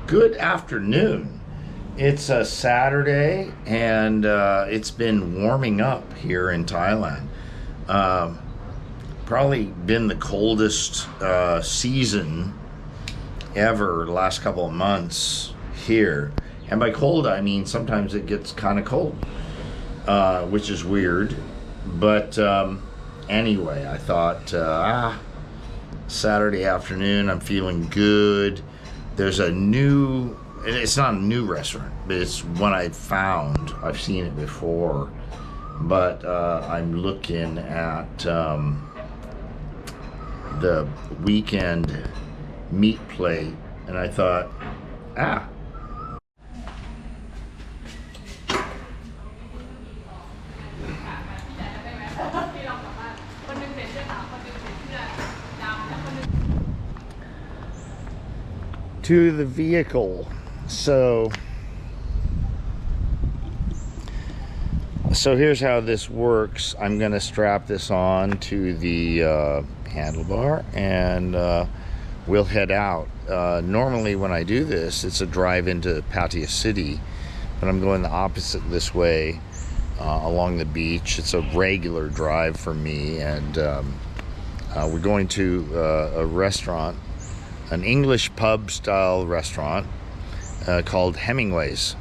Good afternoon. It's a Saturday and it's been warming up here in Thailand. Probably been the coldest season ever the last couple of months here. And by cold, I mean sometimes it gets kind of cold, which is weird. But anyway, I thought, Saturday afternoon, I'm feeling good. There's a new, it's not a new restaurant, but it's one I found. I've seen it before, but I'm looking at the weekend meat plate, and I thought, to the vehicle. So here's how this works. I'm gonna strap this on to the handlebar and we'll head out. Normally when I do this, it's a drive into Pattaya City, but I'm going the opposite this way along the beach. It's a regular drive for me, and we're going to a restaurant, an English pub style restaurant called Hemingway's.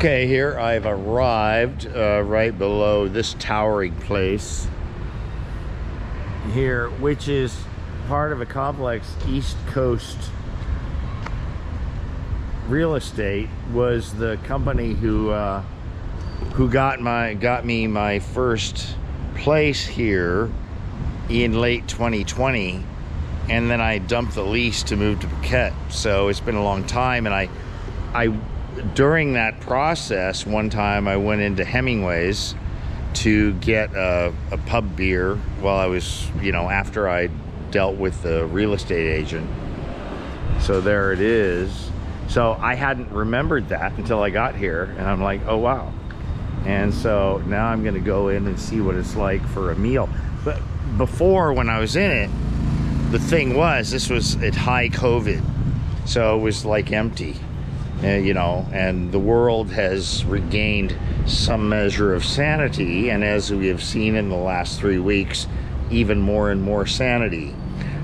Okay, here I've arrived right below this towering place here, which is part of a complex. East Coast Real Estate was the company who got me my first place here in late 2020, and then I dumped the lease to move to Phuket. So it's been a long time, and I during that process, one time I went into Hemingway's to get a pub beer while I was, after I dealt with the real estate agent. So there it is. So I hadn't remembered that until I got here, and I'm like, oh wow. And so now I'm gonna go in and see what it's like for a meal. But before, when I was in it, the thing was, this was at high COVID, so it was like empty, and the world has regained some measure of sanity, and as we have seen in the last 3 weeks, even more and more sanity.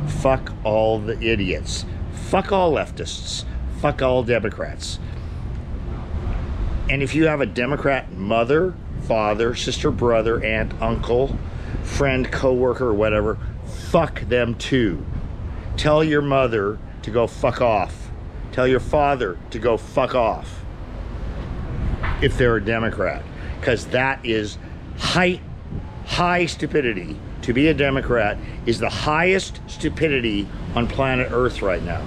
Fuck all the idiots. Fuck all leftists. Fuck all Democrats. And if you have a Democrat mother, father, sister, brother, aunt, uncle, friend, coworker, or whatever, fuck them too. Tell your mother to go fuck off. Tell your father to go fuck off if they're a Democrat, because that is high stupidity. To be a Democrat is the highest stupidity on planet Earth right now.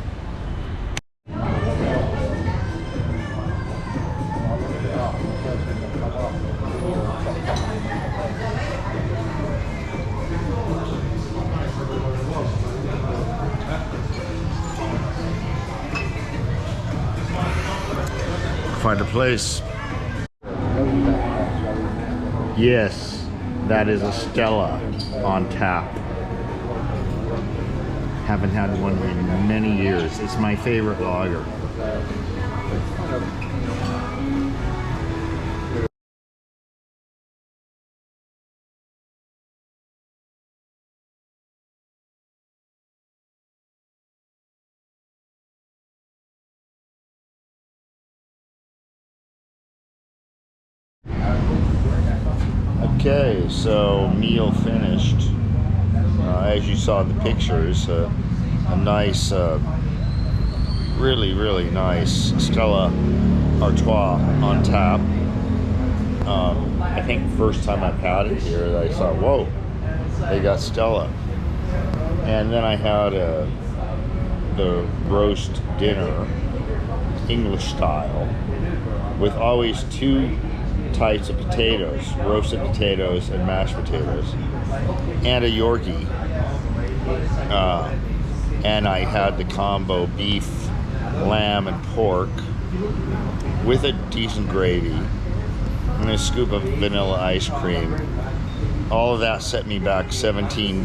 Find a place. Yes, that is a Stella on tap. Haven't had one in many years. It's my favorite lager. Okay, so meal finished. As you saw in the pictures, a nice, really nice Stella Artois on tap. I think the first time I've had it here, I saw, whoa, they got Stella. And then I had the roast dinner, English style, with always 2 types of potatoes, roasted potatoes and mashed potatoes, and a Yorkie. And I had the combo beef, lamb, and pork with a decent gravy and a scoop of vanilla ice cream. All of that set me back $17.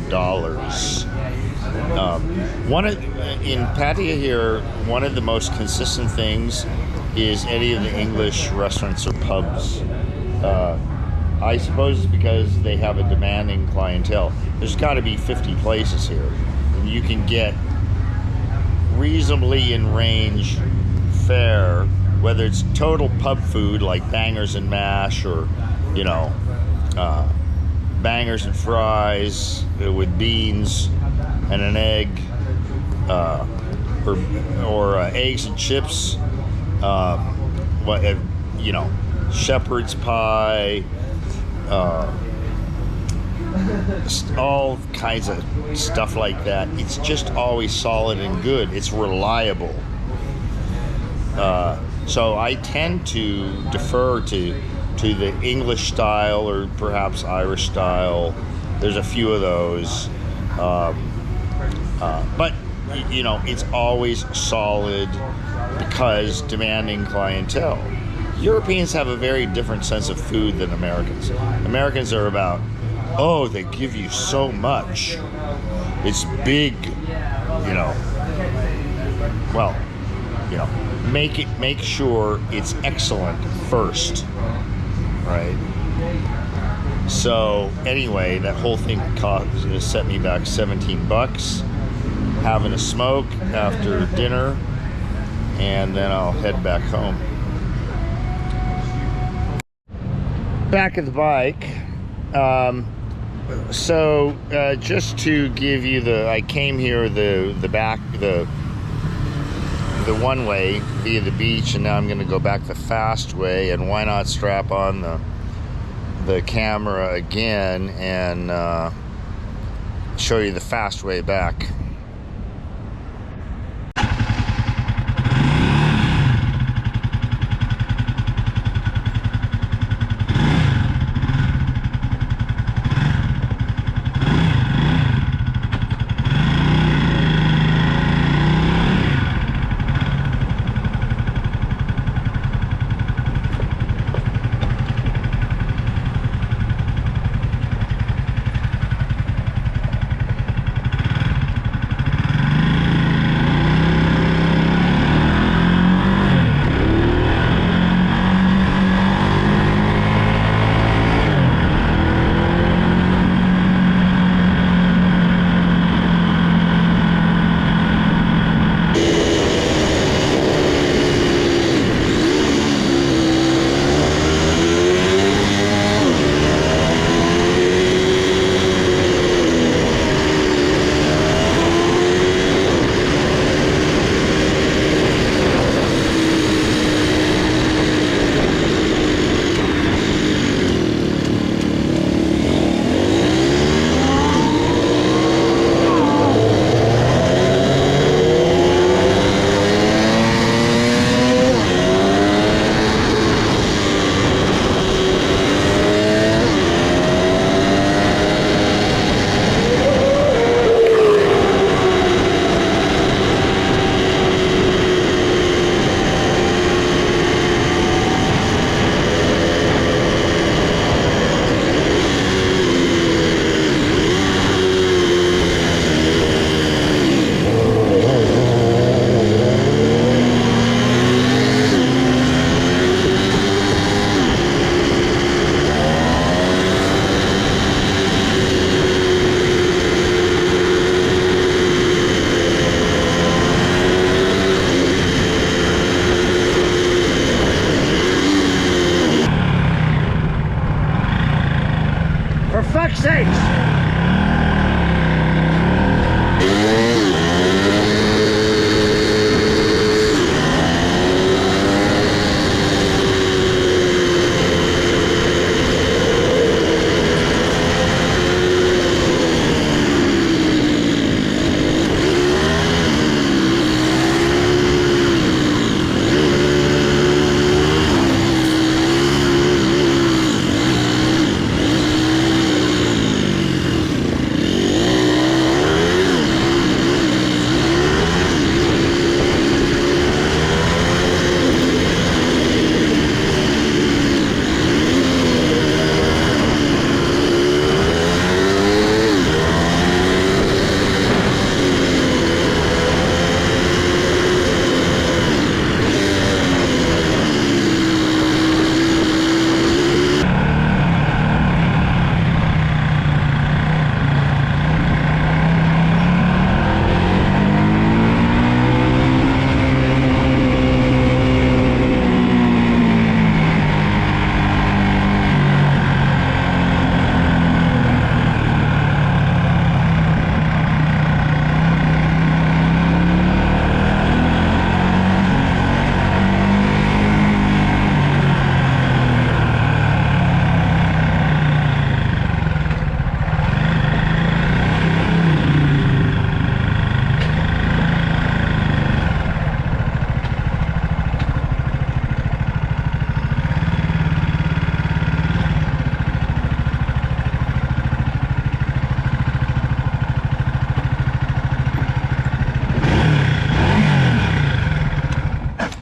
In Pattaya here, one of the most consistent things is any of the English restaurants or pubs. I suppose it's because they have a demanding clientele. There's got to be 50 places here, and you can get reasonably in range fare, whether it's total pub food like bangers and mash, or bangers and fries with beans and an egg, or eggs and chips. Shepherd's pie, all kinds of stuff like that. It's just always solid and good. It's reliable. So I tend to defer to the English style, or perhaps Irish style. There's a few of those. But it's always solid because demanding clientele. Europeans have a very different sense of food than Americans. Americans are about, oh, they give you so much. It's big, Well, make sure it's excellent first, right? So anyway, that whole thing set me back $17. Having a smoke after dinner, and then I'll head back home. back of the bike. So just to give you I came here the one way via the beach, and now I'm going to go back the fast way. And why not strap on the camera again and show you the fast way back.